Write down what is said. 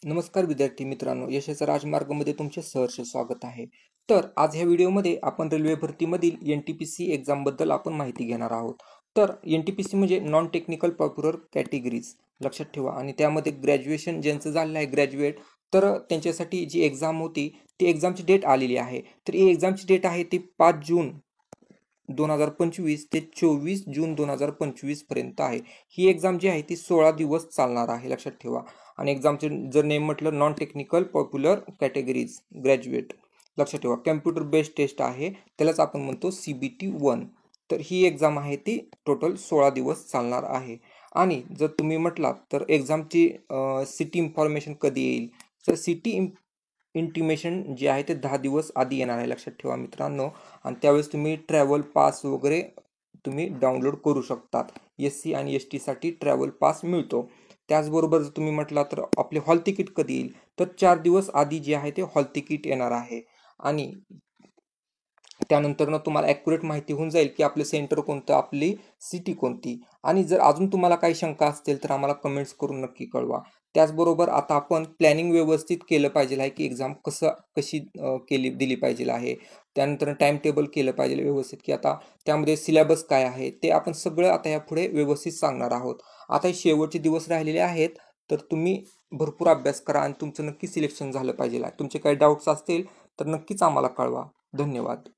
नमस्कार विद्यार्थी मित्रांनो, यशाचा राजमार्गमध्ये तुमचे सहर्ष स्वागत आहे. तर आज ह्या व्हिडिओमध्ये आपण रेल्वे भरतीमधील NTPC एक्झामबद्दल आपण माहिती घेणार आहोत. तर NTPC म्हणजे नॉन टेक्निकल पॉप्युलर कॅटेगरीज लक्षात ठेवा. आणि त्यामध्ये ग्रॅज्युएशन ज्यांचं झालेलं आहे ग्रॅज्युएट, तर त्यांच्यासाठी जी एक्झाम होती ती एक्झामची डेट आलेली आहे. तर ही एक्झामची डेट आहे ती 5 जून 2025 ते 24 जून 2025 पर्यंत आहे. ही एक्झाम जी आहे ती 16 दिवस चालणार आहे, लक्षात ठेवा. आणि एक्झामचे जर नेम म्हटलं non technical popular categories graduate, लक्षात ठेवा. कम्प्युटर बेस्ड टेस्ट आहे, त्यालाच आपण म्हणतो CBT 1. तर ही एक्झाम आहे ती टोटल 16 दिवस चालणार आहे. आणि जर तुम्ही म्हटलात तर एक्झामची सिटी इन्फॉर्मेशन कधी येईल, तर सिटी इंटिमेशन जे आहे ते 10 दिवस आधी येणार आहे, लक्षात ठेवा मित्रांनो. आणि त्यावेळेस तुम्ही ट्रॅव्हल पास वगैरे तुम्ही डाउनलोड करू शकतात. SC आणि ST साठी ट्रॅव्हल पास मिळतो. त्याचबरोबर जर तुम्ही म्हटला तर आपले हॉल तिकीट कधी येईल, तर 4 दिवस आधी जे आहे ते हॉल तिकीट येणार आहे. आणि त्यानंतर तुम्हाला ॲक्युरेट माहिती होऊन जाईल की आपलं सेंटर कोणतं, आपली सिटी कोणती. आणि जर अजून तुम्हाला काही शंका असतील तर आम्हाला कमेंट्स करून नक्की कळवा. त्याचबरोबर आता आपण प्लॅनिंग व्यवस्थित केलं पाहिजे आहे की एक्झाम कशी दिली पाहिजे आहे. त्यानंतर टाइम टेबल केलं पाहिजे व्यवस्थित, की आता त्यामध्ये सिलेबस काय आहे ते आपण सगळं आता यापुढे व्यवस्थित सांगणार आहोत. आता हे शेवटचे दिवस राहिलेले आहेत, तर तुम्ही भरपूर अभ्यास करा आणि तुमचं नक्की सिलेक्शन झालं पाहिजे आहे. तुमचे काही डाऊट्स असतील तर नक्कीच आम्हाला कळवा. धन्यवाद.